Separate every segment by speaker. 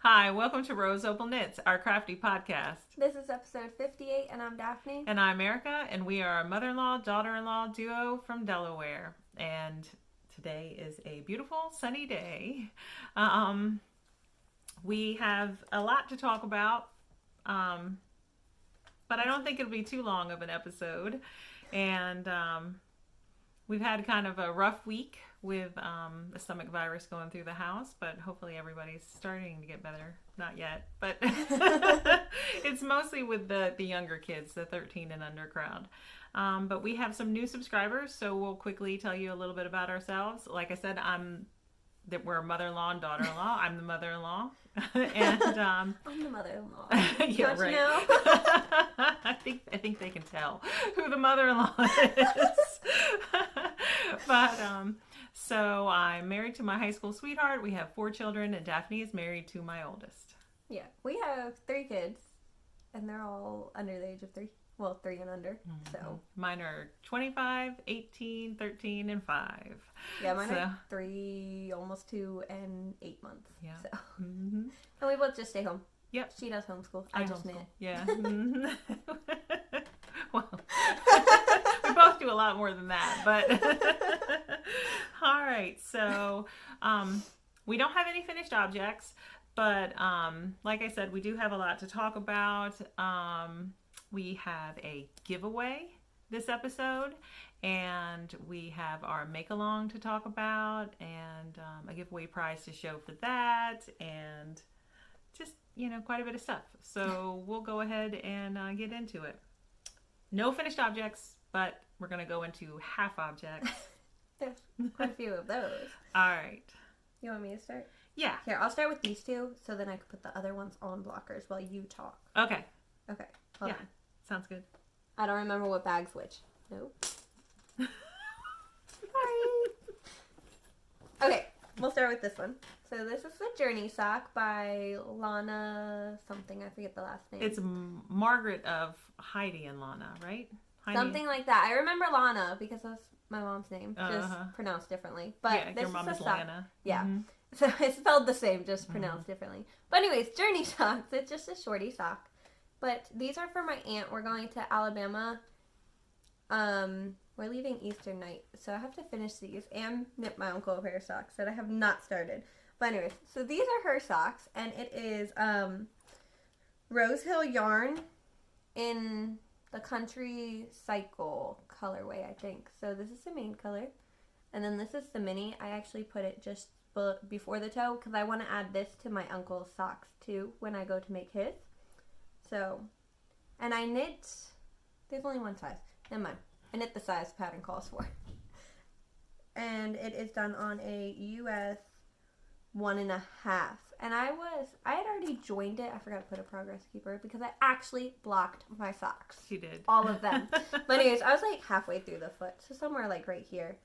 Speaker 1: Hi, welcome to RoseOpalKnits, our crafty podcast.
Speaker 2: This is episode 58, and I'm Daphne.
Speaker 1: And I'm Erica, and we are a mother-in-law, daughter-in-law duo from Delaware. And today is a beautiful, sunny day. We have a lot to talk about, but I don't think it'll be too long of an episode. And we've had kind of a rough week with the stomach virus going through the house, but hopefully everybody's starting to get better. Not yet, but it's mostly with the younger kids, the 13 and under crowd. But we have some new subscribers, so we'll quickly tell you a little bit about ourselves. Like I said, we're mother-in-law and daughter-in-law. I'm the mother-in-law. And
Speaker 2: I'm the mother-in-law.
Speaker 1: Yeah,
Speaker 2: Don't
Speaker 1: right.
Speaker 2: you know?
Speaker 1: I think they can tell who the mother-in-law is. But so I'm married to my high school sweetheart. We have 4 children, and Daphne is married to my oldest.
Speaker 2: Yeah, we have 3 kids, and they're all under the age of 3. Well, 3 and under.
Speaker 1: Mm-hmm.
Speaker 2: So
Speaker 1: mine are 25, 18, 13, and 5.
Speaker 2: yeah, mine are 3, almost 2, and 8 months.
Speaker 1: Yeah.
Speaker 2: So
Speaker 1: Mm-hmm.
Speaker 2: and we both just stay home.
Speaker 1: Yep.
Speaker 2: She does homeschool. I just knit.
Speaker 1: Yeah. Mm-hmm. Well, we both do a lot more than that, but all right. So we don't have any finished objects, but like I said, we do have a lot to talk about. We have a giveaway this episode, and we have our make-along to talk about, and a giveaway prize to show for that, and just, quite a bit of stuff. So we'll go ahead and get into it. No finished objects, but we're going to go into half objects.
Speaker 2: There's quite a few of those.
Speaker 1: All right.
Speaker 2: You want me to start?
Speaker 1: Yeah.
Speaker 2: Here, I'll start with these 2, so then I can put the other ones on blockers while you talk.
Speaker 1: Okay.
Speaker 2: Okay. Hold on.
Speaker 1: Sounds good.
Speaker 2: I don't remember what bag's which. Nope. Sorry. Okay, we'll start with this one. So this is the Journey sock by Lana something. I forget the last name.
Speaker 1: It's Margaret of Heidi and Lana, right? Heidi?
Speaker 2: Something like that. I remember Lana because that's my mom's name, just pronounced differently. But
Speaker 1: yeah,
Speaker 2: this
Speaker 1: your mom is
Speaker 2: sock.
Speaker 1: Lana.
Speaker 2: Yeah.
Speaker 1: Mm-hmm.
Speaker 2: So it's spelled the same, just pronounced differently. But anyways, Journey socks. It's just a shorty sock. But these are for my aunt. We're going to Alabama. We're leaving Easter night, so I have to finish these and knit my uncle a pair of socks that I have not started. But anyways, so these are her socks, and it is Rose Hill yarn in the Country Cycle colorway, I think. So this is the main color, and then this is the mini. I actually put it just before the toe because I want to add this to my uncle's socks too when I go to make his. So, and I knit, there's only one size, never mind. I knit the size the pattern calls for. And it is done on a US 1.5. And I had already joined it. I forgot to put a progress keeper because I actually blocked my socks.
Speaker 1: She did.
Speaker 2: All of them. But anyways, I was like halfway through the foot. So somewhere like right here.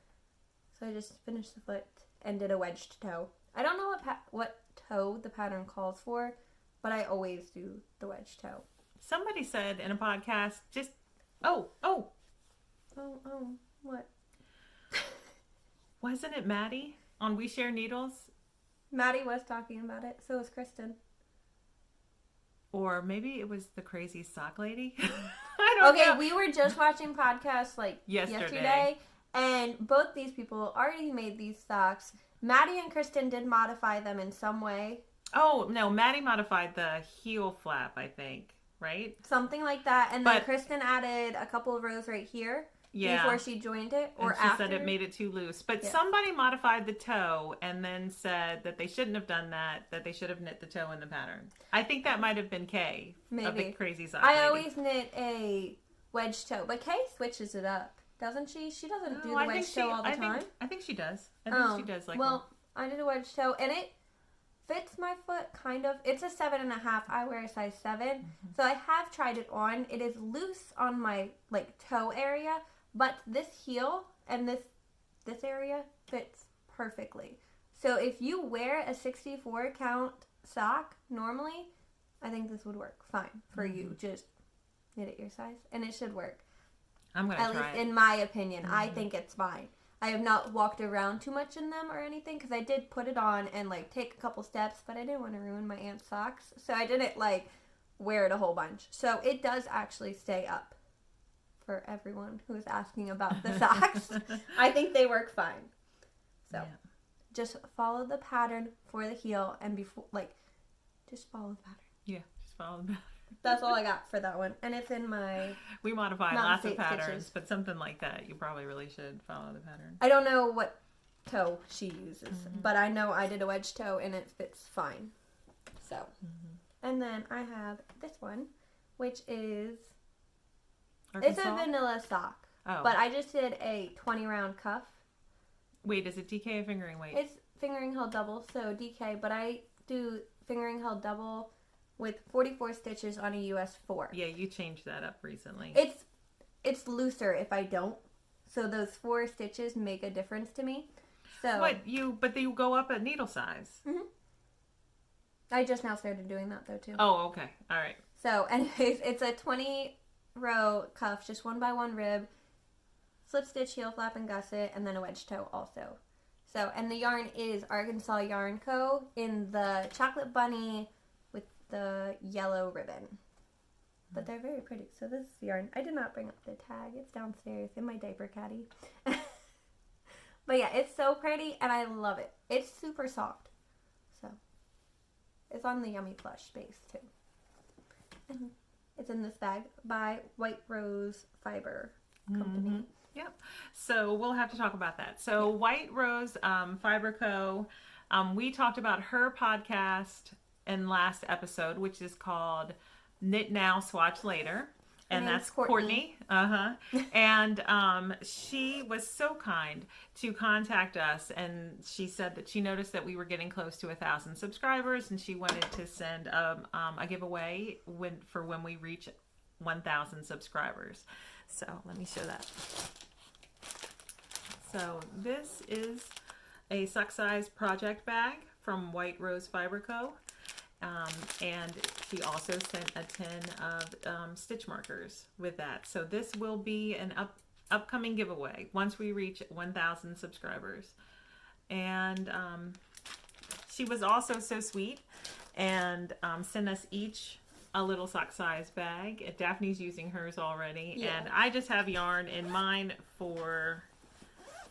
Speaker 2: So I just finished the foot and did a wedged toe. I don't know what toe the pattern calls for, but I always do the wedge toe.
Speaker 1: Somebody said in a podcast,
Speaker 2: What?
Speaker 1: Wasn't it Maddie on We Share Needles?
Speaker 2: Maddie was talking about it. So was Kristen.
Speaker 1: Or maybe it was the crazy sock lady. I don't know.
Speaker 2: We were just watching podcasts like yesterday, and both these people already made these socks. Maddie and Kristen did modify them in some way.
Speaker 1: Oh, no, Maddie modified the heel flap, I think, right?
Speaker 2: Something like that. And then Kristen added a couple of rows right here before she joined it. Or
Speaker 1: and she said it made it too loose. But somebody modified the toe and then said that they shouldn't have done that they should have knit the toe in the pattern. I think that might have been Kay.
Speaker 2: Maybe.
Speaker 1: Of the crazy sock
Speaker 2: I
Speaker 1: lady.
Speaker 2: always knit a wedge toe. But Kay switches it up, doesn't she? She doesn't do the wedge toe all the time.
Speaker 1: I think she does. I think she does.
Speaker 2: I did a wedge toe, and it fits my foot kind of. It's a 7.5. I wear a size 7, so I have tried it on. It is loose on my toe area, but this heel and this area fits perfectly. So if you wear a 64 count sock normally, I think this would work fine for you. Just knit it your size, and it should work.
Speaker 1: I'm gonna try it.
Speaker 2: At least in my opinion, I think it's fine. I have not walked around too much in them or anything because I did put it on and like take a couple steps, but I didn't want to ruin my aunt's socks, so I didn't like wear it a whole bunch. So it does actually stay up for everyone who is asking about the socks. I think they work fine. So just follow the pattern for the heel and before just follow the pattern.
Speaker 1: Yeah, just follow the pattern.
Speaker 2: That's all I got for that one. And it's in my...
Speaker 1: We modify
Speaker 2: Mountain
Speaker 1: lots of
Speaker 2: State
Speaker 1: patterns,
Speaker 2: stitches.
Speaker 1: But something like that, you probably really should follow the pattern.
Speaker 2: I don't know what toe she uses, but I know I did a wedge toe and it fits fine. So, and then I have this one, which is... It's a vanilla sock, but I just did a 20 round cuff.
Speaker 1: Wait, is it DK or fingering weight?
Speaker 2: It's fingering held double, so DK, but I do fingering held double with 44 stitches on a US 4.
Speaker 1: Yeah, you changed that up recently.
Speaker 2: It's looser if I don't. So those 4 stitches make a difference to me. So
Speaker 1: but you go up a needle size.
Speaker 2: I just now started doing that though too.
Speaker 1: Oh, okay. All right.
Speaker 2: So anyways, it's a 20 row cuff, just 1 by 1 rib, slip stitch, heel flap and gusset, and then a wedge toe also. So, and the yarn is Arkansas Yarn Co. in the chocolate bunny with the yellow ribbon. But they're very pretty. So this is the yarn. I did not bring up the tag. It's downstairs in my diaper caddy. But yeah, it's so pretty and I love it. It's super soft. So, it's on the Yummy Plush base too. And it's in this bag by White Rose Fiber Company.
Speaker 1: Yep. So we'll have to talk about that. So White Rose Fiber Co. We talked about her podcast in last episode, which is called Knit Now, Swatch Later. And that's Courtney. And she was so kind to contact us, and she said that she noticed that we were getting close to 1,000 subscribers, and she wanted to send a giveaway when we reach 1,000 subscribers. So let me show that. So this is a sock size project bag from White Rose Fiber Co. And she also sent a tin of stitch markers with that. So this will be an upcoming giveaway once we reach 1,000 subscribers. And she was also so sweet and sent us each a little sock size bag. Daphne's using hers already. Yeah. And I just have yarn in mine for,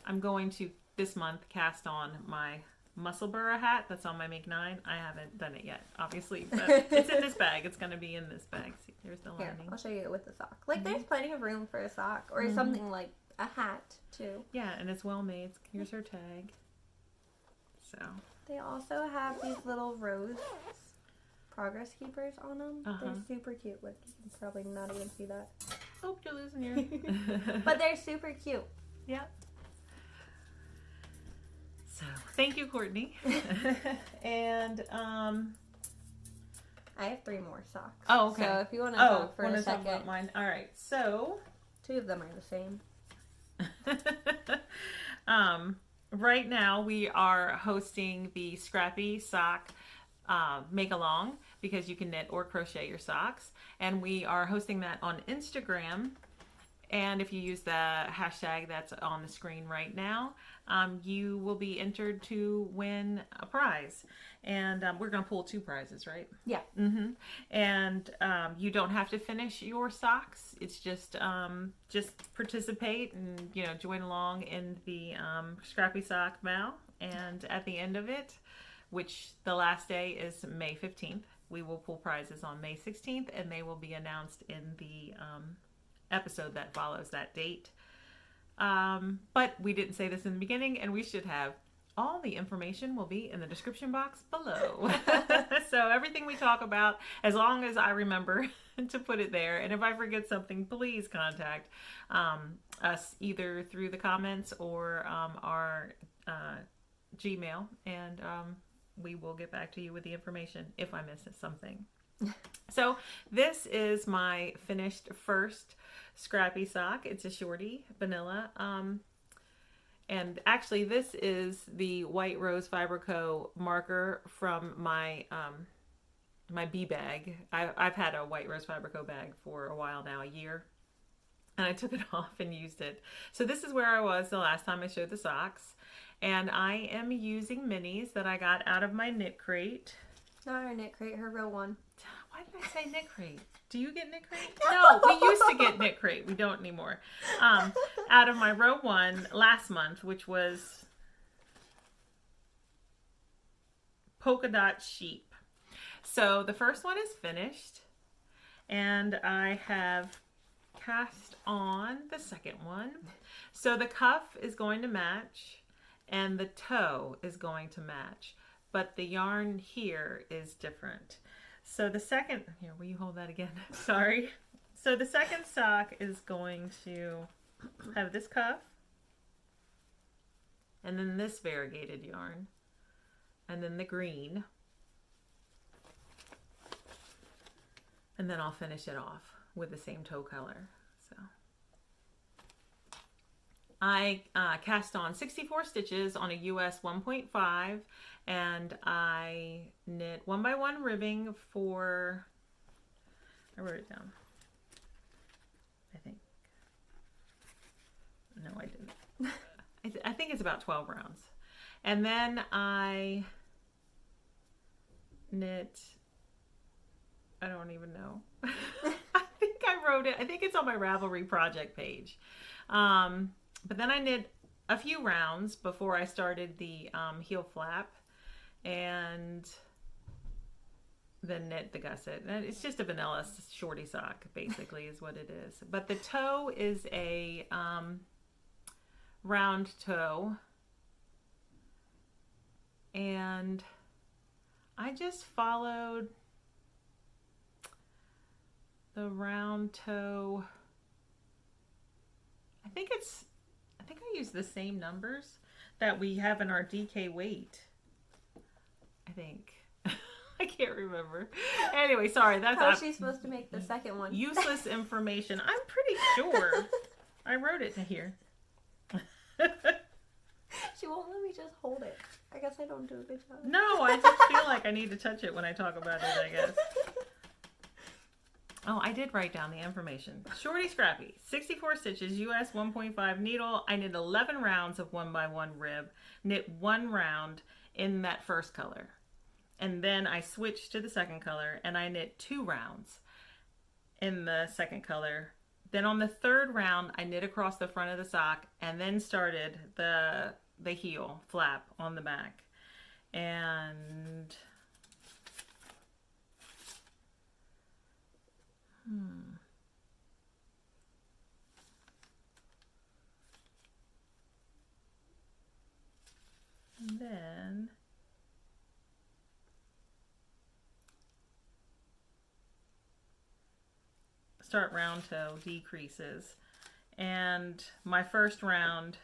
Speaker 1: I'm going to this month cast on my Musselburgh hat that's on my Make 9. I haven't done it yet, obviously, but it's in this bag. It's going to be in this bag. See, there's the lining.
Speaker 2: Here, I'll show you it with the sock. Like, there's plenty of room for a sock or something like a hat, too.
Speaker 1: Yeah, and it's well made. Here's her tag. So.
Speaker 2: They also have these little rose progress keepers on them. They're super cute. Look, you can probably not even see that.
Speaker 1: Oh, you're losing your...
Speaker 2: But they're super cute.
Speaker 1: Yep. So, thank you, Courtney. And
Speaker 2: I have 3 more socks.
Speaker 1: Oh, okay.
Speaker 2: So if you want to talk for a
Speaker 1: talk
Speaker 2: second.
Speaker 1: about mine. All right. So
Speaker 2: 2 of them are the same.
Speaker 1: Right now we are hosting the Scrappy sock make along, because you can knit or crochet your socks, and we are hosting that on Instagram. And if you use the hashtag that's on the screen right now, you will be entered to win a prize. And we're going to pull 2 prizes, right?
Speaker 2: Yeah.
Speaker 1: And you don't have to finish your socks. It's just participate and, join along in the Scrappy Sock Mal. And at the end of it, which the last day is May 15th, we will pull prizes on May 16th, and they will be announced in the episode that follows that date. But we didn't say this in the beginning, and we should have. All the information will be in the description box below. So everything we talk about, as long as I remember to put it there, and if I forget something, please contact us either through the comments or our Gmail, and we will get back to you with the information if I miss something. So this is my finished first Scrappy sock. It's a shorty, vanilla. And actually this is the White Rose Fiber Co. marker from my my bee bag. I've had a White Rose Fiber Co. bag for a while now, a year. and I took it off and used it. So this is where I was the last time I showed the socks. And I am using minis that I got out of my knit crate.
Speaker 2: Not her knit crate, her real one.
Speaker 1: Why did I say knit crate? Do you get knit crate? No, we used to get knit crate. We don't anymore. Out of my row 1 last month, which was polka dot sheep. So the first one is finished, and I have cast on the second one. So the cuff is going to match, and the toe is going to match, but the yarn here is different. So the second, here, will you hold that again? Sorry. So the second sock is going to have this cuff, and then this variegated yarn, and then the green, and then I'll finish it off with the same toe color. So I cast on 64 stitches on a US 1.5, and I knit 1x1 ribbing for, I wrote it down, I think. No, I didn't. I think it's about 12 rounds. And then I knit, I don't even know. I think I wrote it. I think it's on my Ravelry project page. But then I knit a few rounds before I started the heel flap, and then knit the gusset. And it's just a vanilla shorty sock, basically, is what it is. But the toe is a round toe, and I just followed the round toe. I think I used the same numbers that we have in our DK weight. I think. I can't remember. Anyway, sorry. That's
Speaker 2: how is she supposed to make the second one?
Speaker 1: Useless information. I'm pretty sure I wrote it to here.
Speaker 2: She won't let me just hold it. I guess I don't do a good job.
Speaker 1: No, I just feel like I need to touch it when I talk about it, I guess. Oh, I did write down the information. Shorty Scrappy, 64 stitches, US 1.5 needle. I knit 11 rounds of 1x1 rib. Knit 1 round in that first color. And then I switched to the second color, and I knit 2 rounds in the second color. Then on the third round, I knit across the front of the sock, and then started the heel flap on the back. And and then start round toe decreases, and my first round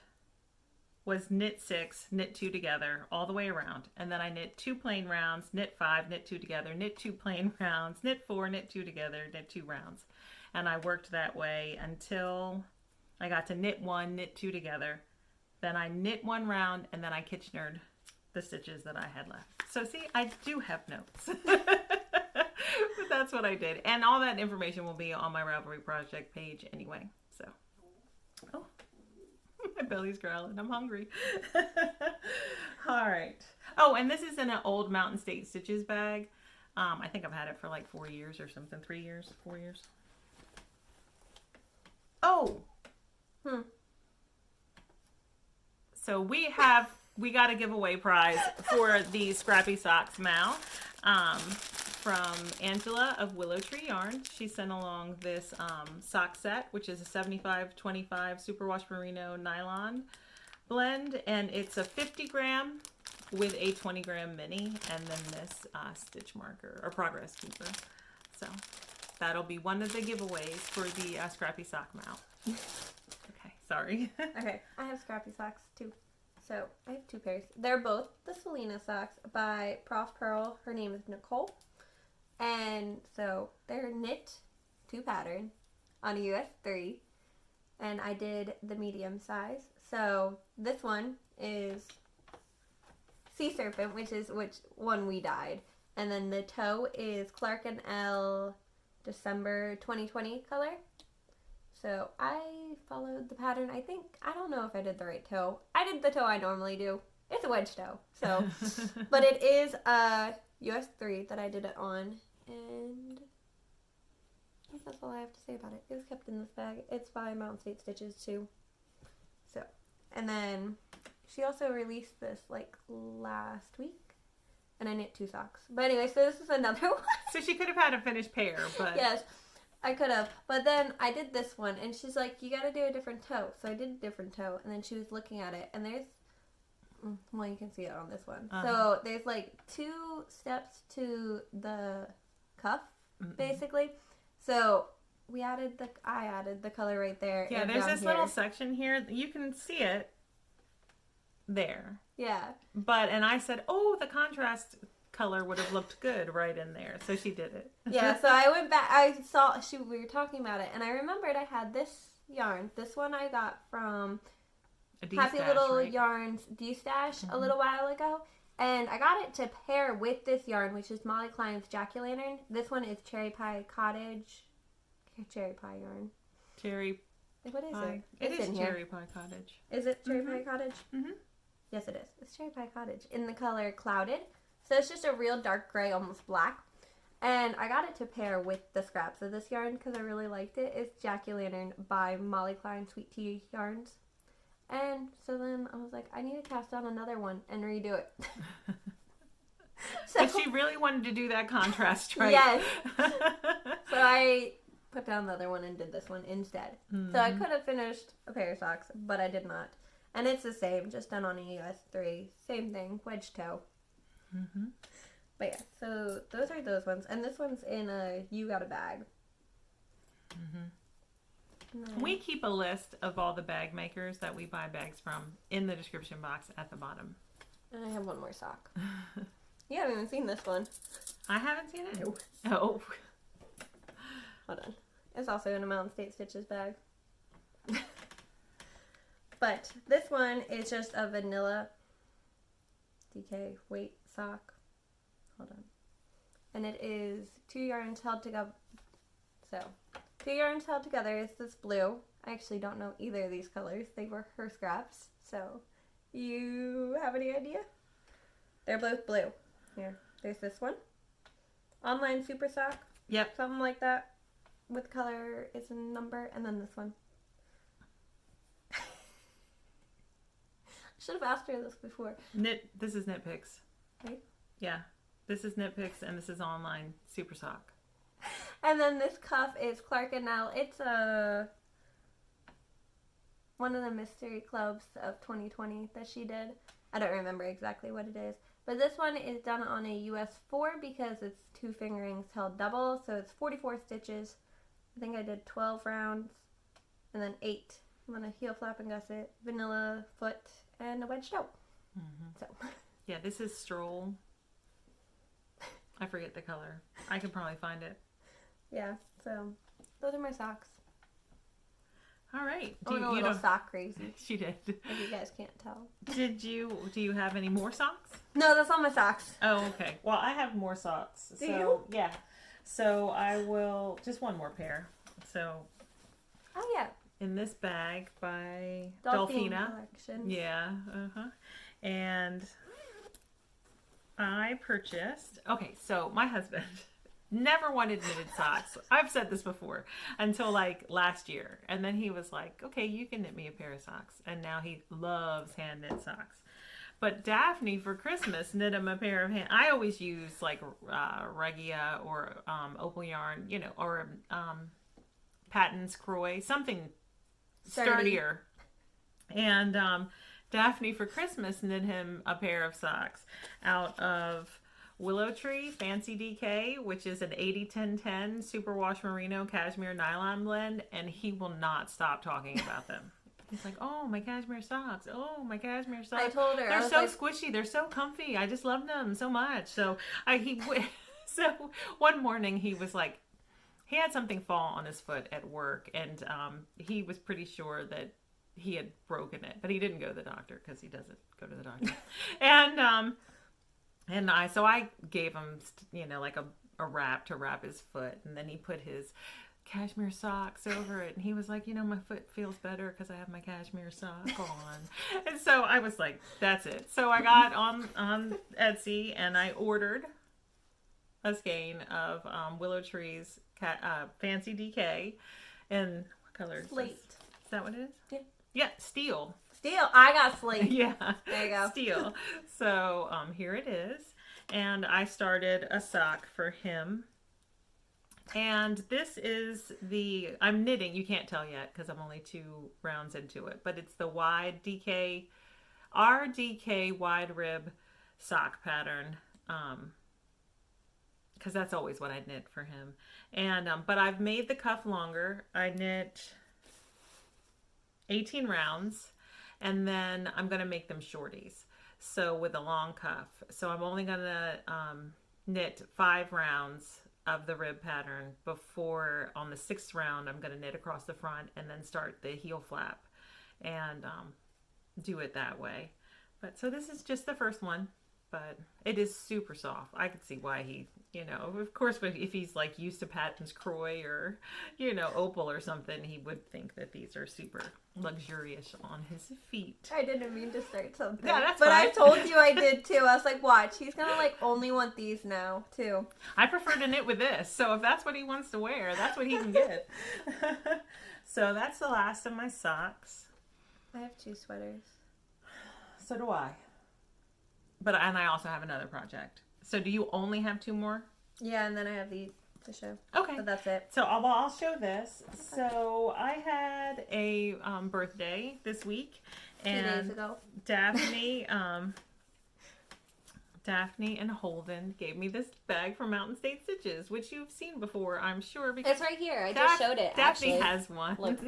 Speaker 1: was knit 6, knit 2 together all the way around, and then I knit 2 plain rounds, knit 5, knit 2 together, knit 2 plain rounds, knit 4, knit 2 together, knit 2 rounds, and I worked that way until I got to knit 1, knit 2 together. Then I knit 1 round, and then I Kitchenered the stitches that I had left. So see, I do have notes. But that's what I did. And all that information will be on my Ravelry project page anyway. So, oh, my belly's growling. I'm hungry. All right. Oh, and this is in an old Mountain State Stitches bag. I think I've had it for like 4 years or something. 3 years, 4 years. Oh. So we got a giveaway prize for the Scrappy Socks Mal from Angela of Willow Tree Yarn. She sent along this sock set, which is a 75-25 superwash merino nylon blend, and it's a 50 gram with a 20 gram mini, and then this stitch marker or progress keeper. So that'll be one of the giveaways for the Scrappy Sock Mal. Okay, sorry.
Speaker 2: Okay, I have Scrappy socks too. So I have 2 pairs. They're both the Selena socks by Prof Pearl. Her name is Nicole. And so they're knit 2 pattern on a US 3. And I did the medium size. So this one is Sea Serpent, which one we dyed. And then the toe is Clark and L December 2020 color. So I followed the pattern. I don't know if I did the right toe. I did the toe I normally do. It's a wedge toe. So, but it is a US 3 that I did it on. And I think that's all I have to say about it. It was kept in this bag. It's by Mountain State Stitches too. So, and then she also released this like last week. And I knit 2 socks. But anyway, so this is another one.
Speaker 1: So she could have had a finished pair, but...
Speaker 2: Yes, I could have. But then I did this one, and she's like, you got to do a different toe. So I did a different toe, and then she was looking at it, and there's... Well, you can see it on this one. So there's like 2 steps to the cuff, basically. So I added the color right there.
Speaker 1: Yeah,
Speaker 2: and
Speaker 1: there's
Speaker 2: down
Speaker 1: this
Speaker 2: here.
Speaker 1: little section here. You can see it there.
Speaker 2: Yeah.
Speaker 1: And I said, oh, the contrast color would have looked good right in there. So she did it.
Speaker 2: Yeah, so I went back. We were talking about it, and I remembered I had this yarn. This one I got from Happy Little Yarns D-Stash a little while ago. And I got it to pair with this yarn, which is Molly Klein's Jack-O-Lantern. This one is Cherry Pie Cottage. Cherry Pie yarn.
Speaker 1: Cherry
Speaker 2: What is
Speaker 1: Pie.
Speaker 2: it?
Speaker 1: It is Cherry Pie Cottage.
Speaker 2: Is it Cherry Pie Cottage?
Speaker 1: Mm-hmm.
Speaker 2: Yes, it is. It's Cherry Pie Cottage in the color Clouded. So it's just a real dark gray, almost black. And I got it to pair with the scraps of this yarn because I really liked it. It's Jack-O-Lantern by Molly Klein Sweet Tea Yarns. And so then I was like, I need to cast on another one and redo it.
Speaker 1: But she really wanted to do that contrast, right?
Speaker 2: Yes. So I put down the other one and did this one instead.
Speaker 1: Mm-hmm.
Speaker 2: So I could have finished a pair of socks, but I did not. And it's the same, just done on a US 3. Same thing, wedge toe.
Speaker 1: Mm-hmm.
Speaker 2: But yeah, so those are those ones. And this one's in a You Got a Bag.
Speaker 1: Mm-hmm. We keep a list of all the bag makers that we buy bags from in the description box at the bottom.
Speaker 2: And I have one more sock. You haven't even seen this one.
Speaker 1: I haven't seen it?
Speaker 2: No.
Speaker 1: Oh.
Speaker 2: Hold on. It's also in a Mountain State Stitches bag. But this one is just a vanilla DK weight sock. Hold on. And it is 2 yarns held together. So, 2 yarns held together is this blue. I actually don't know either of these colors. They were her scraps. So, you have any idea? They're both blue. Here, there's this one. Online Super Sock.
Speaker 1: Yep.
Speaker 2: Something like that. With color is a number. And then this one. I should have asked her this before.
Speaker 1: This is Knit Picks.
Speaker 2: Right?
Speaker 1: Yeah. This is Knit Picks and this is Online Super Sock.
Speaker 2: And then this cuff is Clark and Nell. It's one of the mystery clubs of 2020 that she did. I don't remember exactly what it is. But this one is done on a US 4 because it's 2 fingerings held double. So it's 44 stitches. I think I did 12 rounds. And then 8. I'm going to heel flap and gusset, vanilla foot, and a wedge toe.
Speaker 1: Mm-hmm.
Speaker 2: So.
Speaker 1: Yeah, this is Stroll. I forget the color. I could probably find it.
Speaker 2: Yeah, so those are my socks.
Speaker 1: All right.
Speaker 2: I'm a little sock crazy.
Speaker 1: She did.
Speaker 2: If you guys can't tell.
Speaker 1: Do you have any more socks?
Speaker 2: No, that's all my socks.
Speaker 1: Oh, okay. Well, I have more socks.
Speaker 2: Do you?
Speaker 1: Yeah. So I will, just one more pair. So.
Speaker 2: Oh, yeah.
Speaker 1: In this bag by
Speaker 2: Dolphina
Speaker 1: Collection. Yeah. Uh-huh. And I purchased, okay, so my husband never wanted knitted socks. I've said this before until like last year. And then he was like, okay, you can knit me a pair of socks. And now he loves hand knit socks. But Daphne for Christmas knit him a pair of I always use like Regia or Opal yarn, you know, or Patton's Croy, something sturdier. And Daphne for Christmas knit him a pair of socks out of Willow Tree Fancy DK, which is an 80-10-10 superwash merino cashmere nylon blend, and he will not stop talking about them. He's like, oh, my cashmere socks. Oh, my cashmere socks.
Speaker 2: I told her.
Speaker 1: They're so squishy. They're so comfy. I just love them so much. So so one morning he was like, he had something fall on his foot at work, and he was pretty sure that he had broken it, but he didn't go to the doctor because he doesn't go to the doctor. And I gave him, you know, like a wrap to wrap his foot, and then he put his cashmere socks over it. And he was like, my foot feels better because I have my cashmere sock on. And so I was like, that's it. So I got on Etsy and I ordered a skein of Willow Tree's Fancy DK. And what color is
Speaker 2: Slate.
Speaker 1: this? Is that what it is?
Speaker 2: Yeah.
Speaker 1: Yeah, steel.
Speaker 2: Steel. I got slate.
Speaker 1: Yeah.
Speaker 2: There you go.
Speaker 1: Steel. So here it is. And I started a sock for him. And this is I'm knitting. You can't tell yet because I'm only 2 rounds into it. But it's the wide RDK wide rib sock pattern. Because that's always what I knit for him. And but I've made the cuff longer. I knit 18 rounds. And then I'm going to make them shorties. So with a long cuff. So I'm only going to knit 5 rounds of the rib pattern before on the 6th round I'm going to knit across the front and then start the heel flap and do it that way. But so this is just the first one, but it is super soft. I could see why he, of course, but if he's like used to Patton's Croy or, Opal or something, he would think that these are super luxurious on his feet.
Speaker 2: I didn't mean to start something.
Speaker 1: Yeah, that's
Speaker 2: but
Speaker 1: fine.
Speaker 2: I told you I did too. I was like, watch, he's gonna like only want these now too.
Speaker 1: I prefer to knit with this, so if that's what he wants to wear, that's what he can get. So that's the last of my socks.
Speaker 2: I have 2 sweaters.
Speaker 1: So do I. And I also have another project. So do you only have 2 more?
Speaker 2: Yeah, and then I have these to show.
Speaker 1: Okay.
Speaker 2: But that's it.
Speaker 1: So I'll show this. So I had a birthday this week.
Speaker 2: 2 days ago.
Speaker 1: Daphne, Daphne and Holden gave me this bag from Mountain State Stitches, which you've seen before, I'm sure. Because
Speaker 2: It's right here. I just showed it,
Speaker 1: Daphne
Speaker 2: actually.
Speaker 1: has one.
Speaker 2: Look,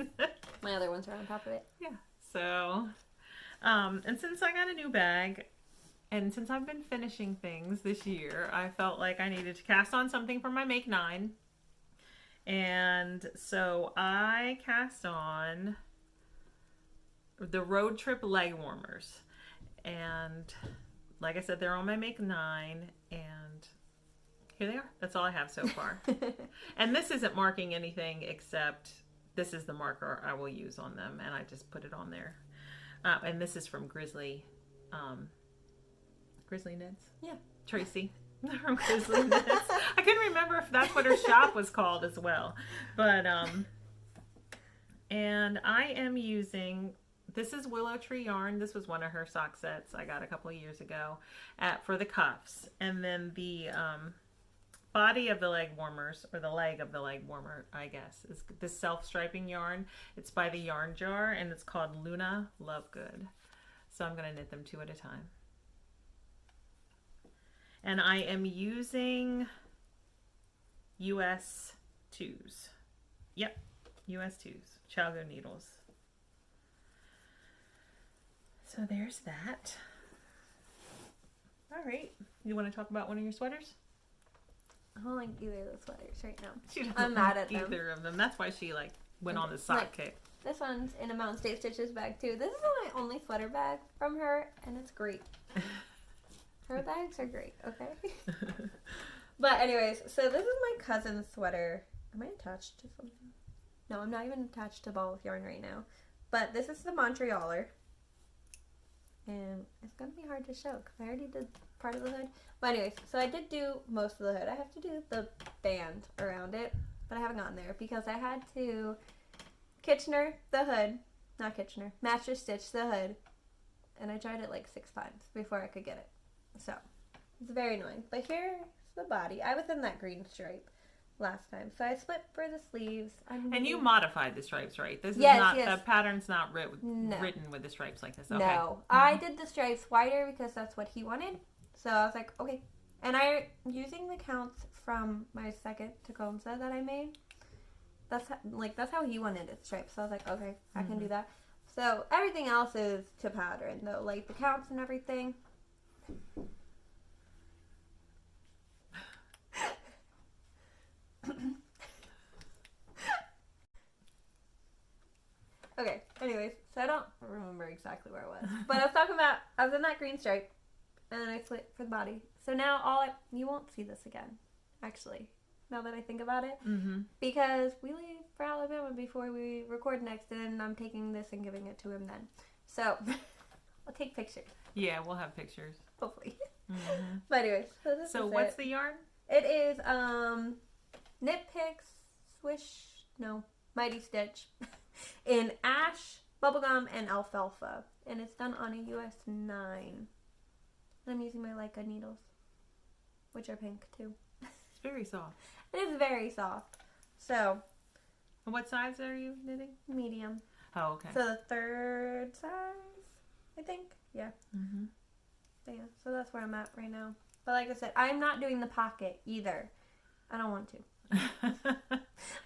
Speaker 2: my other ones are on top of it.
Speaker 1: Yeah. So, and since I got a new bag, and since I've been finishing things this year, I felt like I needed to cast on something for my Make 9. And so I cast on the Road Trip leg warmers. And like I said, they're on my Make 9. And here they are. That's all I have so far. And this isn't marking anything except this is the marker I will use on them. And I just put it on there. And this is from Grizzly Knits?
Speaker 2: Yeah.
Speaker 1: Tracy from Grizzly Knits. I couldn't remember if that's what her shop was called as well. But, and I am using, this is Willow Tree yarn. This was one of her sock sets I got a couple of years ago for the cuffs. And then the body of the leg warmers, or the leg of the leg warmer, I guess, is this self-striping yarn. It's by the Yarn Jar, and it's called Luna Lovegood. So I'm going to knit them 2 at a time. And I am using US 2s. Yep, US 2s, Chalgo needles. So there's that. All right, you want to talk about one of your sweaters?
Speaker 2: I don't like either of the sweaters right now.
Speaker 1: She doesn't
Speaker 2: I'm mad
Speaker 1: like
Speaker 2: at them.
Speaker 1: either of them. That's why she went on the sock kick.
Speaker 2: This one's in a Mountain State Stitches bag too. This is my only sweater bag from her, and it's great. Her bags are great, okay? But anyways, so this is my cousin's sweater. Am I attached to something? No, I'm not even attached to a ball of yarn right now. But this is the Montrealer. And it's going to be hard to show because I already did part of the hood. But anyways, so I did do most of the hood. I have to do the band around it, but I haven't gotten there because I had to mattress stitch the hood. And I tried it like 6 times before I could get it. So, it's very annoying. But here's the body. I was in that green stripe last time. So I split for the sleeves.
Speaker 1: And you modified the stripes, right? This
Speaker 2: yes,
Speaker 1: is not,
Speaker 2: yes.
Speaker 1: The pattern's not written with the stripes like this. Okay.
Speaker 2: No. I did the stripes wider because that's what he wanted. So I was like, okay. And I'm using the counts from my second Tecumseh that I made. That's how he wanted it striped. So I was like, okay, I can do that. So everything else is to pattern though. Like the counts and everything. Okay, anyways, so I don't remember exactly where I was. But I was talking about, I was in that green stripe, and then I split for the body. So now you won't see this again, actually. now that I think about it.
Speaker 1: Mm-hmm.
Speaker 2: Because we leave for Alabama before we record next, and I'm taking this and giving it to him then. So, I'll take pictures.
Speaker 1: Yeah, we'll have pictures.
Speaker 2: Hopefully.
Speaker 1: Mm-hmm.
Speaker 2: But anyways, so this is
Speaker 1: what's
Speaker 2: it.
Speaker 1: the yarn?
Speaker 2: It is, Knit Picks, Mighty Stitch in ash, bubblegum, and alfalfa. And it's done on a US 9. And I'm using my Leica needles, which are pink too.
Speaker 1: It's very soft.
Speaker 2: It is very soft. So.
Speaker 1: And what size are you knitting?
Speaker 2: Medium.
Speaker 1: Oh, okay.
Speaker 2: So the 3rd size, I think. Yeah.
Speaker 1: Mm-hmm.
Speaker 2: But yeah, so that's where I'm at right now. But like I said, I'm not doing the pocket either. I don't want to.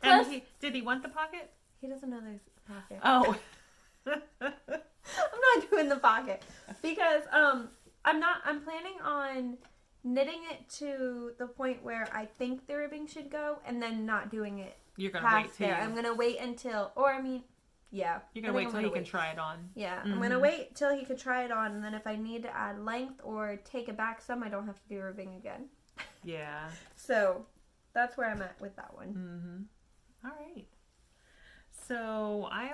Speaker 1: And did he want the pocket?
Speaker 2: He doesn't know there's a pocket.
Speaker 1: Oh.
Speaker 2: I'm not doing the pocket because I'm planning on knitting it to the point where I think the ribbing should go and then not doing it.
Speaker 1: You're gonna wait till
Speaker 2: I'm gonna wait until, yeah.
Speaker 1: You're gonna wait till he can try it on.
Speaker 2: Yeah, I'm gonna wait till he could try it on, and then if I need to add length or take it back some, I don't have to do ribbing again.
Speaker 1: Yeah.
Speaker 2: So that's where I'm at with that one.
Speaker 1: Mm-hmm. All right. So I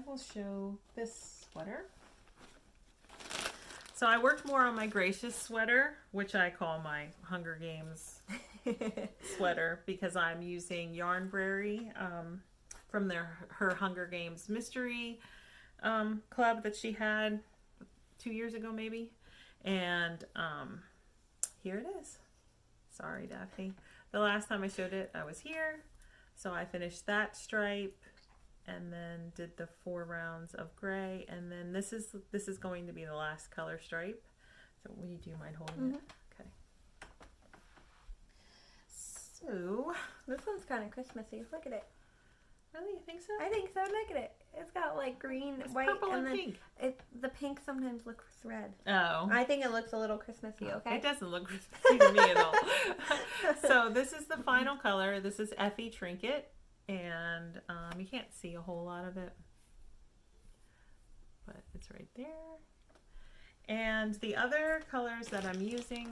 Speaker 1: will show this sweater. So I worked more on my Gracious sweater, which I call my Hunger Games sweater, because I'm using Yarnberry from her Hunger Games mystery club that she had 2 years ago maybe. And here it is. Sorry, Daphne. The last time I showed it, I was here. So I finished that stripe and then did the 4 rounds of gray, and then this is going to be the last color stripe. So do you mind holding it? Okay. So
Speaker 2: this one's kind of Christmassy. Look at it.
Speaker 1: Really, you think so?
Speaker 2: I think so. Look at it. It's got like green, white,
Speaker 1: purple and
Speaker 2: then
Speaker 1: pink.
Speaker 2: The pink sometimes looks red.
Speaker 1: Oh.
Speaker 2: I think it looks a little Christmassy. Okay.
Speaker 1: It doesn't look Christmassy to me at all. So this is the final color. This is Effie Trinket. And you can't see a whole lot of it, but it's right there. And the other colors that I'm using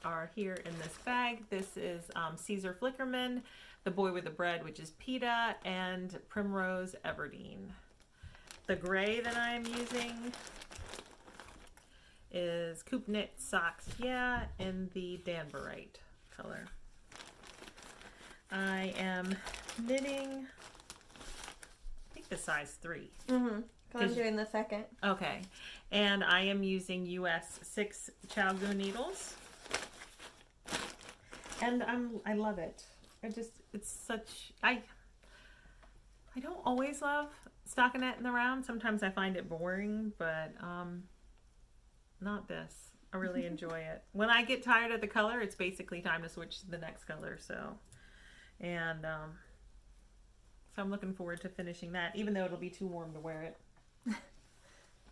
Speaker 1: are here in this bag. This is Caesar Flickerman, The Boy with the Bread, which is Peta, and Primrose Everdeen. The gray that I'm using is Coop Knit Socks Yeah in the Danburite color. I am knitting, I think the size 3.
Speaker 2: Mm-hmm. I'm doing the second.
Speaker 1: Okay. And I am using US 6 Chalgu needles. And I love it. It's such, I don't always love stockinette in the round. Sometimes I find it boring, but not this. I really enjoy it. When I get tired of the color, it's basically time to switch to the next color, so. And so I'm looking forward to finishing that, even though it'll be too warm to wear it.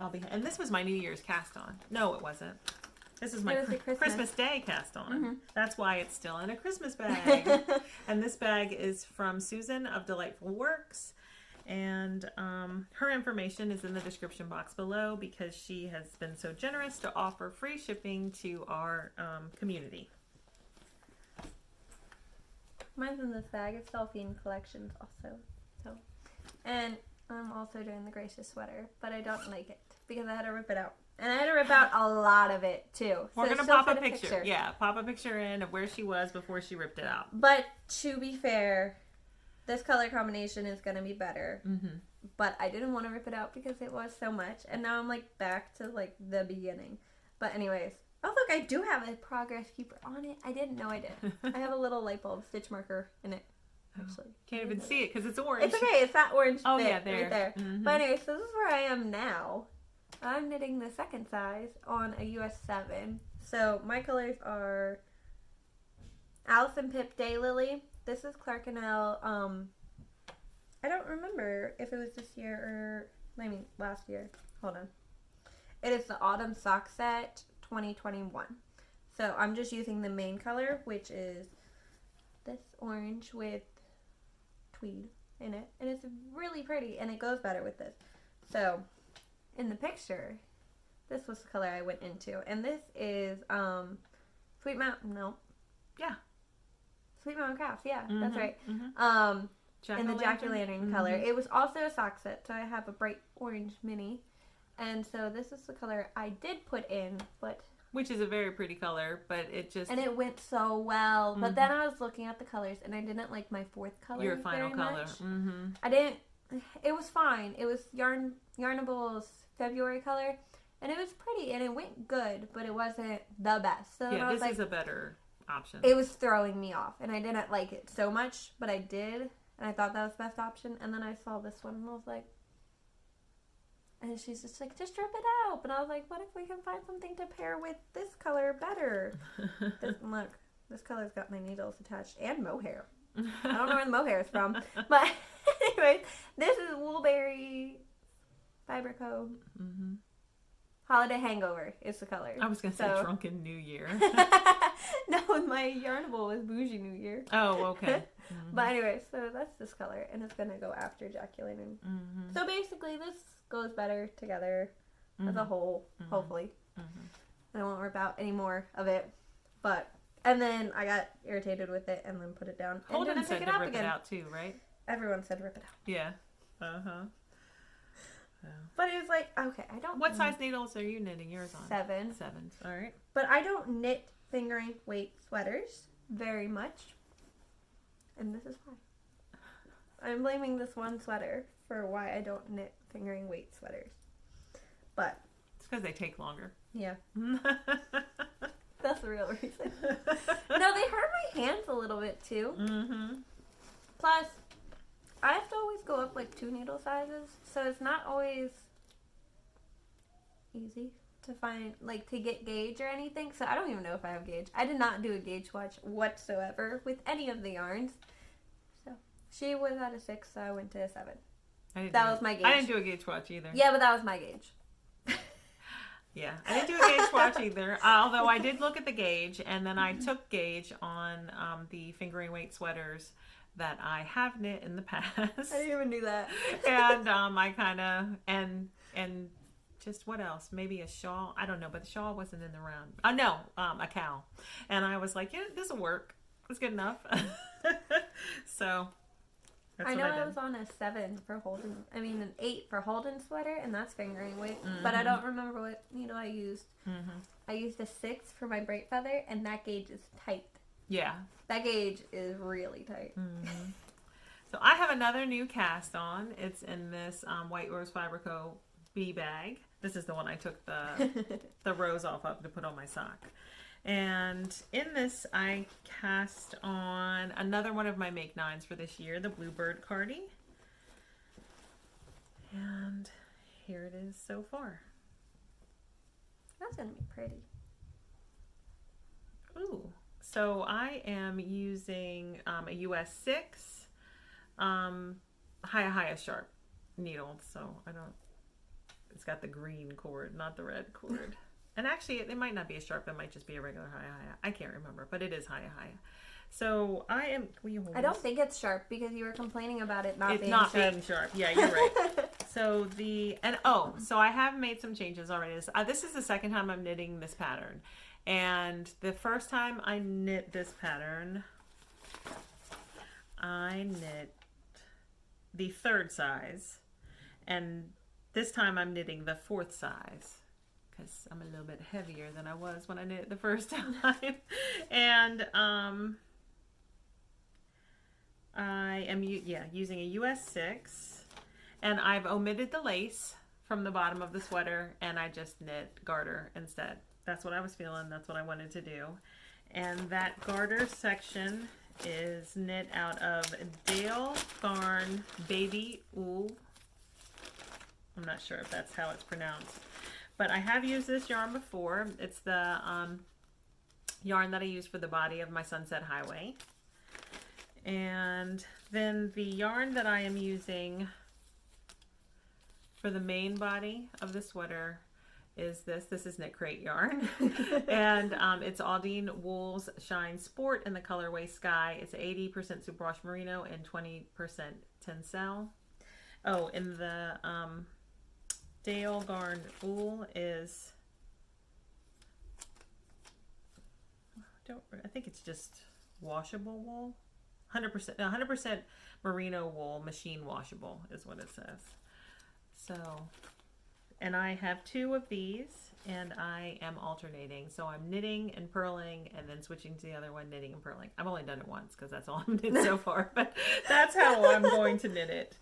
Speaker 1: And this was my New Year's cast on. No, it wasn't. This is my Christmas Day cast on. Mm-hmm. That's why it's still in a Christmas bag. And this bag is from Susan of Delightful Works. And her information is in the description box below because she has been so generous to offer free shipping to our community.
Speaker 2: Mine's in this bag. It's Delphine Collections also. And I'm also doing the Gracious sweater, but I don't like it because I had to rip it out. And I had to rip out a lot of it too.
Speaker 1: We're going to pop a picture. Yeah, pop a picture in of where she was before she ripped it out.
Speaker 2: But to be fair, this color combination is going to be better.
Speaker 1: Mm-hmm.
Speaker 2: But I didn't want to rip it out because it was so much. And now I'm like back to like the beginning. But anyways. Oh, look, I do have a progress keeper on it. I didn't know I did. I have a little light bulb stitch marker in it. Actually.
Speaker 1: Can't even see it because it's orange.
Speaker 2: It's okay. It's that orange
Speaker 1: bit
Speaker 2: right
Speaker 1: there.
Speaker 2: there.
Speaker 1: Mm-hmm.
Speaker 2: But anyway, so this is where I am now. I'm knitting the second size on a US 7. So my colors are Allison Pip Daylily. This is Clark & L. I don't remember if it was this year or last year. Hold on. It is the Autumn Sock Set 2021. So I'm just using the main color, which is this orange with tweed in it. And it's really pretty, and it goes better with this. So in the picture, this was the color I went into. And this is Sweet Mountain. No.
Speaker 1: Yeah.
Speaker 2: Sweet Mom Crafts, yeah,
Speaker 1: Mm-hmm,
Speaker 2: that's right.
Speaker 1: mm-hmm.
Speaker 2: In the jack-o'-lantern color.
Speaker 1: Mm-hmm.
Speaker 2: It was also a sock set, so I have a bright orange mini. And so this is the color I did put in, but...
Speaker 1: Which is a very pretty color, but it just...
Speaker 2: And it went so well. Mm-hmm. But then I was looking at the colors, and I didn't like my fourth color
Speaker 1: Your final
Speaker 2: very
Speaker 1: color.
Speaker 2: much.
Speaker 1: Mm-hmm.
Speaker 2: I didn't... It was fine. It was Yarnable's February color, and it was pretty, and it went good, but it wasn't the best. So
Speaker 1: yeah,
Speaker 2: I was
Speaker 1: this is a better option.
Speaker 2: It was throwing me off, and I didn't like it so much, but I did, and I thought that was the best option. And then I saw this one, and I was like... And she's just like, just rip it out. But I was like, what if we can find something to pair with this color better? Look, this color's got my needles attached and mohair. I don't know where the mohair is from. But anyways, this is Woolberry Fiber Co.
Speaker 1: Mm-hmm.
Speaker 2: Holiday Hangover is the color.
Speaker 1: I was going to say Drunken New Year.
Speaker 2: No, my Yarnable was Bougie New Year.
Speaker 1: Oh, okay. Mm-hmm.
Speaker 2: But anyway, so that's this color, and it's going to go after Jack-o'-lantern.
Speaker 1: Mm-hmm.
Speaker 2: So basically, this goes better together as a whole, hopefully. Mm-hmm. I won't rip out any more of it. And then I got irritated with it and then put it down.
Speaker 1: Holden
Speaker 2: and
Speaker 1: said
Speaker 2: pick it
Speaker 1: to
Speaker 2: up
Speaker 1: rip
Speaker 2: again.
Speaker 1: it out too, right?
Speaker 2: Everyone said rip it out.
Speaker 1: Yeah. Uh-huh. So.
Speaker 2: But it was like, okay, I don't...
Speaker 1: What size needles are you knitting yours on?
Speaker 2: 7.
Speaker 1: 7s. All right.
Speaker 2: But I don't knit fingering weight sweaters very much. And this is why. I'm blaming this one sweater for why I don't knit fingering weight sweaters. But...
Speaker 1: It's because they take longer.
Speaker 2: Yeah. That's the real reason. No, they hurt my hands a little bit too.
Speaker 1: Mm-hmm.
Speaker 2: Plus, I have to always go up like 2 needle sizes, so it's not always easy to find, like, to get gauge or anything. So I don't even know if I have gauge. I did not do a gauge swatch whatsoever with any of the yarns. So she was at a 6, so I went to a 7. That was my gauge.
Speaker 1: I didn't do a gauge swatch either.
Speaker 2: Yeah, but that was my gauge.
Speaker 1: Yeah, I didn't do a gauge swatch either, although I did look at the gauge, and then I took gauge on the fingering weight sweaters that I have knit in the past.
Speaker 2: I didn't even do that.
Speaker 1: And I kind of, and just what else? Maybe a shawl? I don't know, but the shawl wasn't in the round. Oh, no, a cowl. And I was like, yeah, this will work. It's good enough. So...
Speaker 2: I know I was on a 7 for Holden. I mean, an 8 for Holden sweater, and that's fingering weight. Mm-hmm. But I don't remember what needle I used. Mm-hmm. I used a 6 for my bright feather, and that gauge is tight.
Speaker 1: Yeah.
Speaker 2: That gauge is really tight.
Speaker 1: Mm-hmm. So I have another new cast on. It's in this White Rose Fiber Co. bee bag. This is the one I took the rose off of to put on my sock. And in this, I cast on another one of my Make 9s for this year, the Bluebird Cardi. And here it is so far.
Speaker 2: That's going to be pretty.
Speaker 1: Ooh. So I am using a US 6 Haya Sharp needle. So it's got the green cord, not the red cord. And actually, it might not be a sharp. It might just be a regular Haya. I can't remember, but it is Haya. So I am... Will you hold
Speaker 2: I don't think it's sharp because you were complaining about it not being sharp. It's
Speaker 1: not being sharp. Yeah, you're right. So so I have made some changes already. This is the second time I'm knitting this pattern. And the first time I knit this pattern, I knit the 3rd size. And this time I'm knitting the 4th size, because I'm a little bit heavier than I was when I knit it the first time. And I am using a US 6, and I've omitted the lace from the bottom of the sweater, and I just knit garter instead. That's what I was feeling. That's what I wanted to do. And that garter section is knit out of Dale Garn Baby Wool. I'm not sure if that's how it's pronounced. But I have used this yarn before. It's the yarn that I use for the body of my Sunset Highway. And then the yarn that I am using for the main body of the sweater is this. This is Knit Crate yarn. And it's Aldine Wool's Shine Sport in the colorway Sky. It's 80% superwash merino and 20% tencel. Oh, and the... Dale Garn Wool is, I think it's just washable wool. 100% merino wool, machine washable is what it says. So, and I have 2 of these, and I am alternating. So I'm knitting and purling, and then switching to the other one, knitting and purling. I've only done it once because that's all I've knit so far, but that's how I'm going to knit it.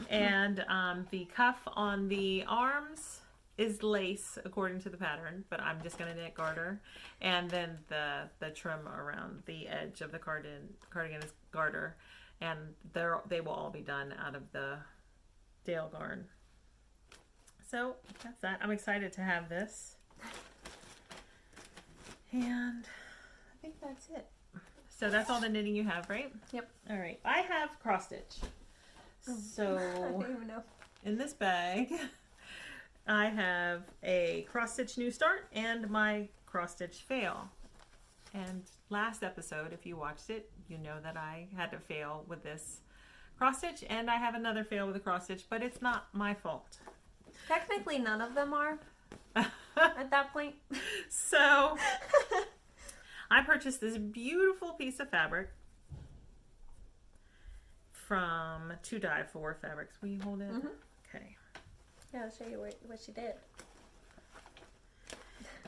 Speaker 1: And the cuff on the arms is lace according to the pattern, but I'm just going to knit garter, and then the trim around the edge of the cardigan is garter, and they will all be done out of the Dale garn. So that's that. I'm excited to have this, and I think that's it. So that's all the knitting you have, right?
Speaker 2: Yep.
Speaker 1: All right. I have cross stitch. So
Speaker 2: I don't even know.
Speaker 1: In this bag, I have a cross stitch new start and my cross stitch fail. And last episode, if you watched it, you know that I had to fail with this cross stitch, and I have another fail with a cross stitch, but it's not my fault.
Speaker 2: Technically, none of them are at that point.
Speaker 1: So I purchased this beautiful piece of fabric from To Die For Fabrics. Will you hold it?
Speaker 2: Mm-hmm.
Speaker 1: Okay.
Speaker 2: Yeah, I'll show you what she did.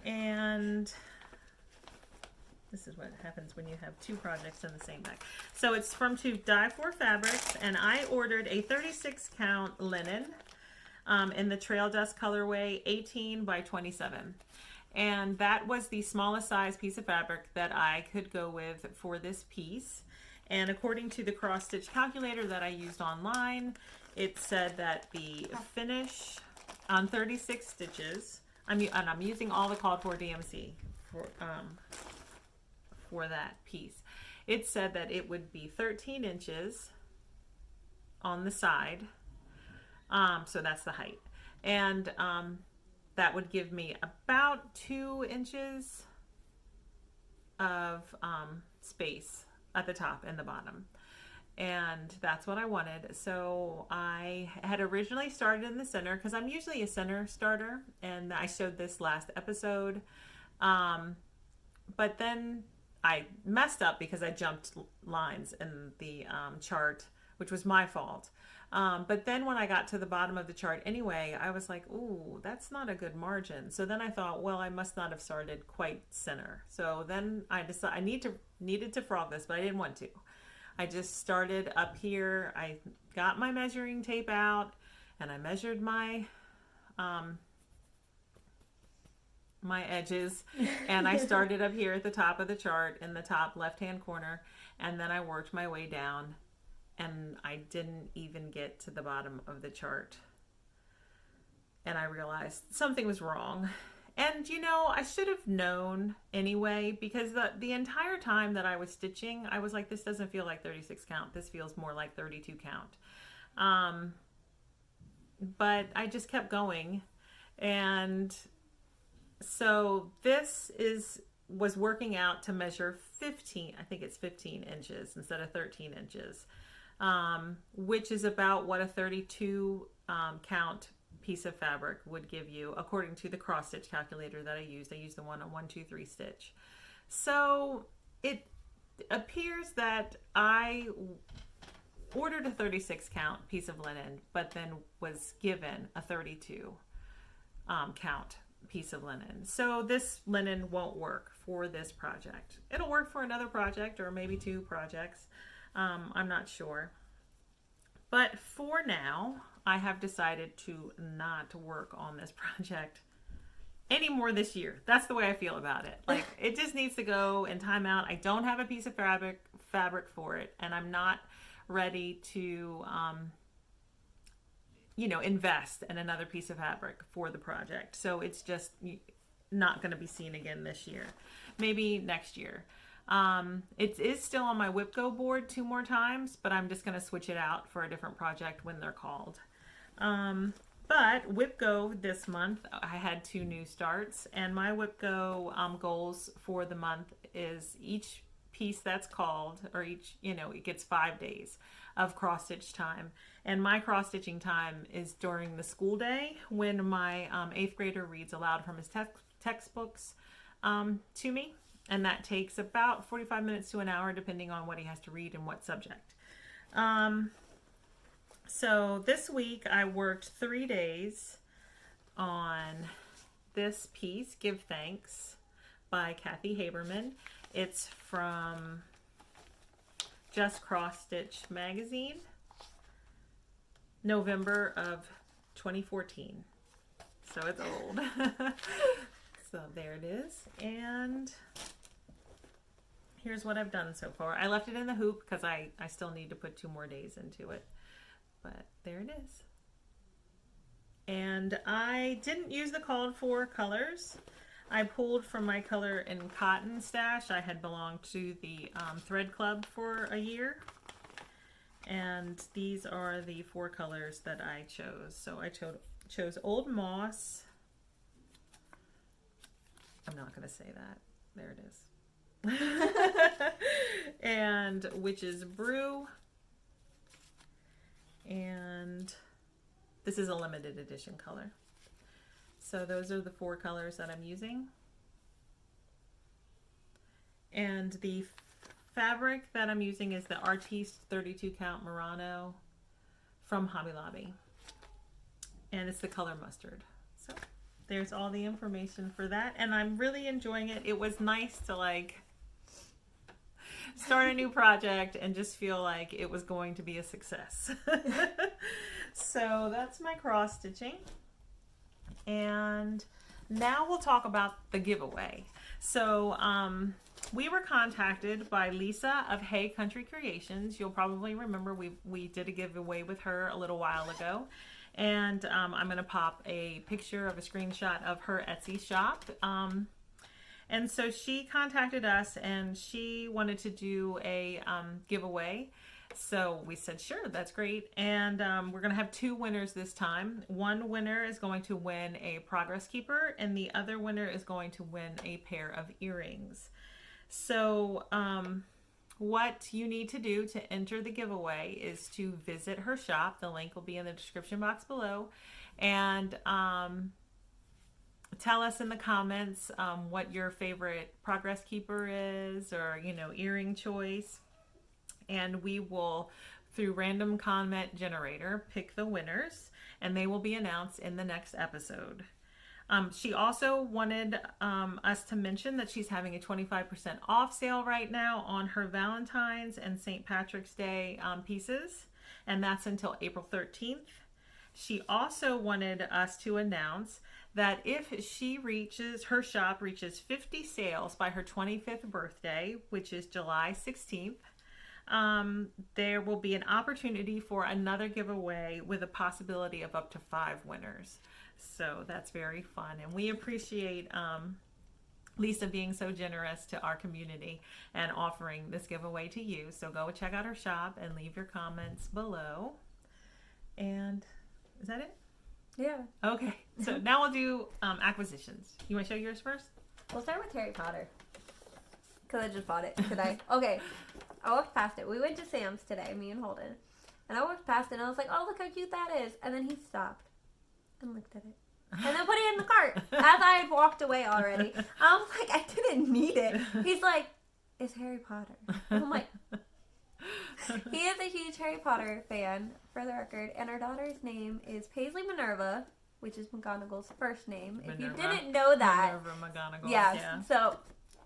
Speaker 1: And this is what happens when you have 2 projects in the same bag. So it's from To Die For Fabrics, and I ordered a 36 count linen in the Trail Dust colorway, 18 by 27. And that was the smallest size piece of fabric that I could go with for this piece. And according to the cross stitch calculator that I used online, it said that the finish on 36 stitches, I'm using all the called for DMC for that piece. It said that it would be 13 inches on the side, so that's the height, and that would give me about 2 inches of space at the top and the bottom. And that's what I wanted. So I had originally started in the center because I'm usually a center starter, and I showed this last episode. But then I messed up because I jumped lines in the chart, which was my fault. But then when I got to the bottom of the chart anyway, I was like, ooh, that's not a good margin. So then I thought, well, I must not have started quite center. So then I decided I needed to frog this, but I didn't want to. I just started up here. I got my measuring tape out, and I measured my my edges, and I started up here at the top of the chart in the top left-hand corner, and then I worked my way down, and I didn't even get to the bottom of the chart, and I realized something was wrong. And you know, I should have known anyway, because the entire time that I was stitching, I was like, this doesn't feel like 36 count. This feels more like 32 count. But I just kept going. And so this was working out to measure 15, I think it's 15 inches instead of 13 inches, which is about what a 32 count piece of fabric would give you according to the cross stitch calculator that I used. I used the one on 1, 2, 3 stitch. So it appears that I ordered a 36 count piece of linen, but then was given a 32 count piece of linen. So this linen won't work for this project. It'll work for another project or maybe 2 projects. I'm not sure. But for now, I have decided to not work on this project anymore this year. That's the way I feel about it. Like, it just needs to go in timeout. I don't have a piece of fabric for it, and I'm not ready to, invest in another piece of fabric for the project. So it's just not going to be seen again this year. Maybe next year. It is still on my WIPGO board 2 more times, but I'm just going to switch it out for a different project when they're called. But WIPGO this month, I had 2 new starts, and my WIPGO goals for the month is each piece that's called, or each, it gets 5 days of cross stitch time. And my cross stitching time is during the school day when my 8th grader reads aloud from his textbooks to me. And that takes about 45 minutes to an hour, depending on what he has to read and what subject. So this week I worked 3 days on this piece, Give Thanks, by Kathy Haberman. It's from Just Cross Stitch magazine, November of 2014. So it's old. So there it is. And here's what I've done so far. I left it in the hoop because I still need to put 2 more days into it. But there it is. And I didn't use the called for colors. I pulled from my color and cotton stash. I had belonged to the thread club for a year. And these are the 4 colors that I chose. So I chose Old Moss. I'm not going to say that. There it is. And Witch's Brew. And this is a limited edition color. So those are the 4 colors that I'm using. And the fabric that I'm using is the Artiste 32 count Murano from Hobby Lobby. And it's the color Mustard. So there's all the information for that. And I'm really enjoying it. It was nice to like start a new project and just feel like it was going to be a success. So that's my cross stitching. And now we'll talk about the giveaway. So we were contacted by Lisa of Hey Country Creations. You'll probably remember we did a giveaway with her a little while ago. And I'm going to pop a picture of a screenshot of her Etsy shop. And so she contacted us and she wanted to do a giveaway. So we said, sure, that's great. And we're going to have 2 winners this time. One winner is going to win a Progress Keeper and the other winner is going to win a pair of earrings. So what you need to do to enter the giveaway is to visit her shop. The link will be in the description box below. And tell us in the comments what your favorite Progress Keeper is, or, you know, earring choice. And we will, through random comment generator, pick the winners, and they will be announced in the next episode. She also wanted us to mention that she's having a 25% off sale right now on her Valentine's and St. Patrick's Day pieces, and that's until April 13th. She also wanted us to announce that if her shop reaches 50 sales by her 25th birthday, which is July 16th, there will be an opportunity for another giveaway with a possibility of up to 5 winners. So that's very fun, and we appreciate Lisa being so generous to our community and offering this giveaway to you. So go check out her shop and leave your comments below. And is that it?
Speaker 2: Yeah.
Speaker 1: Okay, so now we'll do acquisitions. You want to show yours first?
Speaker 2: We'll start with Harry Potter. Because I just bought it today. Okay. I walked past it. We went to Sam's today, me and Holden. And I walked past it and I was like, oh, look how cute that is. And then he stopped and looked at it. And then put it in the cart as I had walked away already. I was like, I didn't need it. He's like, it's Harry Potter. And I'm like, he is a huge Harry Potter fan, for the record. And our daughter's name is Paisley Minerva, which is McGonagall's first name. Minerva. If you didn't know that.
Speaker 1: Minerva McGonagall.
Speaker 2: Yes, yeah. So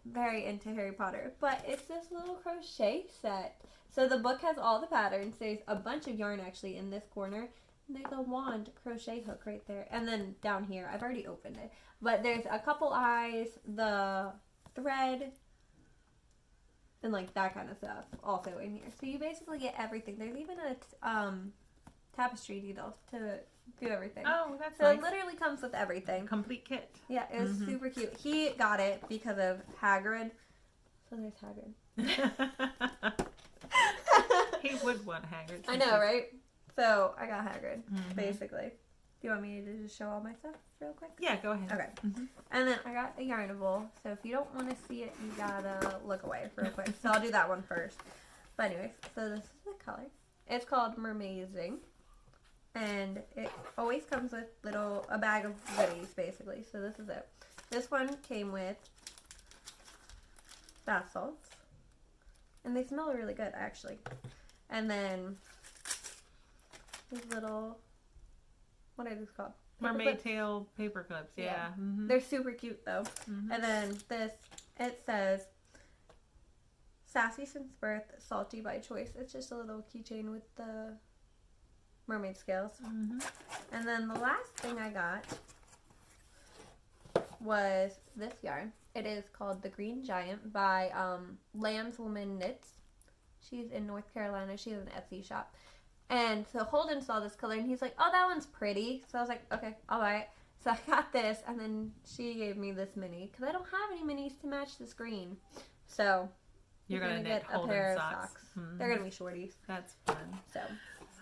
Speaker 2: very into Harry Potter. But it's this little crochet set. So the book has all the patterns. There's a bunch of yarn actually in this corner. And there's a wand crochet hook right there. And then down here, I've already opened it. But there's a couple eyes, the thread, and like that kind of stuff also in here. So you basically get everything. There's even a tapestry needle to do everything.
Speaker 1: Oh, that's
Speaker 2: so
Speaker 1: nice.
Speaker 2: It literally comes with everything.
Speaker 1: Complete kit.
Speaker 2: Yeah, it was super cute. He got it because of Hagrid. So there's Hagrid.
Speaker 1: He would want Hagrid.
Speaker 2: I know, right? So I got Hagrid, basically. Do you want me to just show all my stuff real quick?
Speaker 1: Yeah, go ahead.
Speaker 2: Okay. And then I got a Yarnable. So if you don't want to see it, you gotta look away real quick. So I'll do that one first. But anyways, so this is the color. It's called Mermazing. And it always comes with a bag of goodies, basically. So this is it. This one came with bath salts. And they smell really good, actually. And then these little, what are these called?
Speaker 1: Mermaid tail paper clips, yeah. Mm-hmm.
Speaker 2: They're super cute, though. Mm-hmm. And then this, it says, sassy since birth, salty by choice. It's just a little keychain with the mermaid scales. Mm-hmm. And then the last thing I got was this yarn. It is called The Green Giant by Lambswoman Knits. She's in North Carolina. She has an Etsy shop. And so Holden saw this color and he's like, oh, that one's pretty. So I was like, okay, I'll buy it. So I got this, and then she gave me this mini because I don't have any minis to match this green. So
Speaker 1: you're gonna knit
Speaker 2: get a
Speaker 1: Holden
Speaker 2: pair of
Speaker 1: socks.
Speaker 2: socks.
Speaker 1: Mm-hmm.
Speaker 2: They're gonna be shorties.
Speaker 1: That's fun.
Speaker 2: So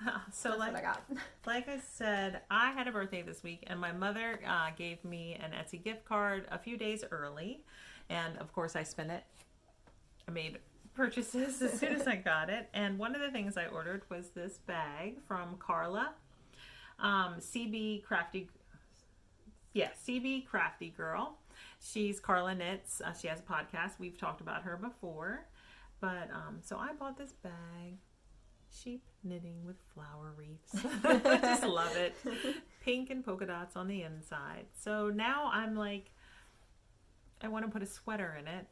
Speaker 2: that's what I got.
Speaker 1: Like I said, I had a birthday this week, and my mother gave me an Etsy gift card a few days early, and of course I spent it. I made purchases as soon as I got it, and one of the things I ordered was this bag from Carla, CB Crafty Girl. She's Carla Knits. She has a podcast. We've talked about her before, but so I bought this bag. Sheep knitting with flower wreaths. I just love it. Pink and polka dots on the inside. So now I'm like, I want to put a sweater in it.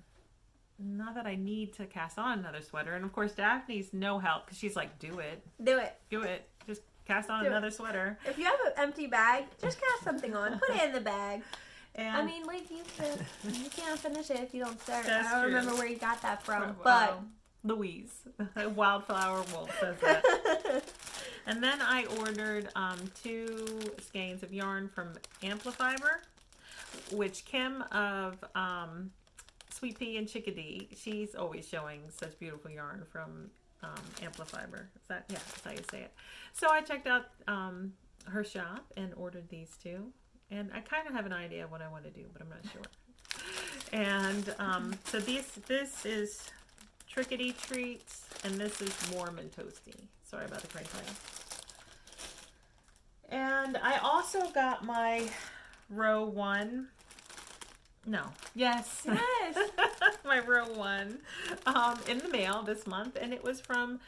Speaker 1: Not that I need to cast on another sweater. And of course, Daphne's no help because she's like, do it.
Speaker 2: Do it.
Speaker 1: Do it. Just cast on another sweater.
Speaker 2: If you have an empty bag, just cast something on. Put it in the bag.
Speaker 1: And
Speaker 2: I mean, like you said, you can't finish it if you don't start.
Speaker 1: That's
Speaker 2: I don't
Speaker 1: true.
Speaker 2: remember where you got that from, but
Speaker 1: Louise, Wildflower Wolf says that. And then I ordered 2 skeins of yarn from Amplifiber, which Kim of Sweet Pea and Chickadee, she's always showing such beautiful yarn from Amplifiber. That's how you say it. So I checked out her shop and ordered these 2. And I kind of have an idea of what I want to do, but I'm not sure. And so this is Trickety Treats, and this is Warm and Toasty. Sorry about the crank title. And I also got my row 1. No. Yes. My row 1 in the mail this month, and it was from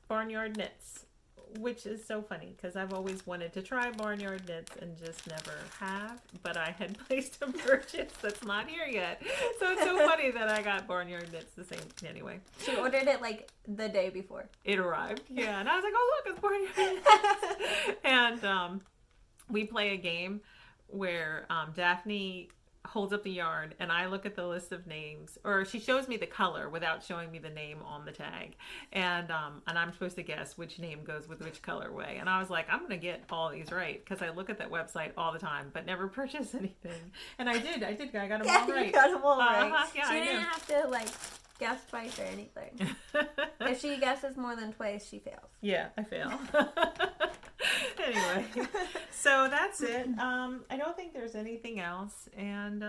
Speaker 1: Barnyard Knits, which is so funny because I've always wanted to try Barnyard Knits and just never have, but I had placed a purchase that's not here yet. So it's so funny that I got Barnyard Knits the same anyway.
Speaker 2: She ordered it like the day before.
Speaker 1: It arrived. Yeah, and I was like, oh look, it's Barnyard Knits. And we play a game where Daphne holds up the yarn and I look at the list of names, or she shows me the color without showing me the name on the tag, and I'm supposed to guess which name goes with which colorway. And I was like, I'm gonna get all these right because I look at that website all the time but never purchase anything. And I did. I got them all right.
Speaker 2: You got them all right.
Speaker 1: Yeah,
Speaker 2: she didn't have to like guess twice or anything. If she guesses more than twice, she fails.
Speaker 1: Yeah, I fail. Anyway, so that's it. I don't think there's anything else, and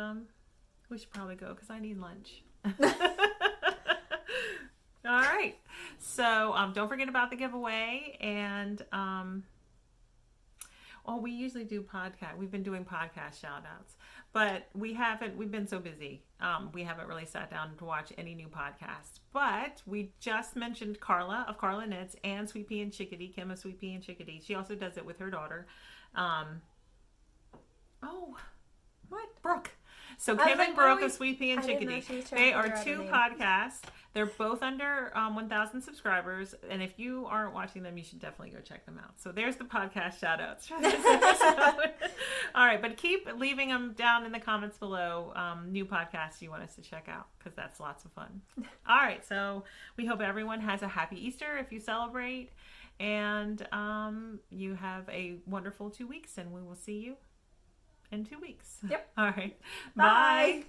Speaker 1: we should probably go because I need lunch. All right. So don't forget about the giveaway, and we usually do podcast. We've been doing podcast shout outs, but we've been so busy. We haven't really sat down to watch any new podcasts, but we just mentioned Carla of Carla Knits and Sweet Pea and Chickadee, Kim of Sweet Pea and Chickadee. She also does it with her daughter. Brooke. So Kim and Brooke of Sweet Pea and Chickadee. They are 2 podcasts. They're both under 1,000 subscribers. And if you aren't watching them, you should definitely go check them out. So there's the podcast shout outs. All right. But keep leaving them down in the comments below. New podcasts you want us to check out because that's lots of fun. All right. So we hope everyone has a happy Easter if you celebrate. And you have a wonderful 2 weeks. And we will see you in 2 weeks.
Speaker 2: Yep.
Speaker 1: All right.
Speaker 2: Bye.
Speaker 1: Bye.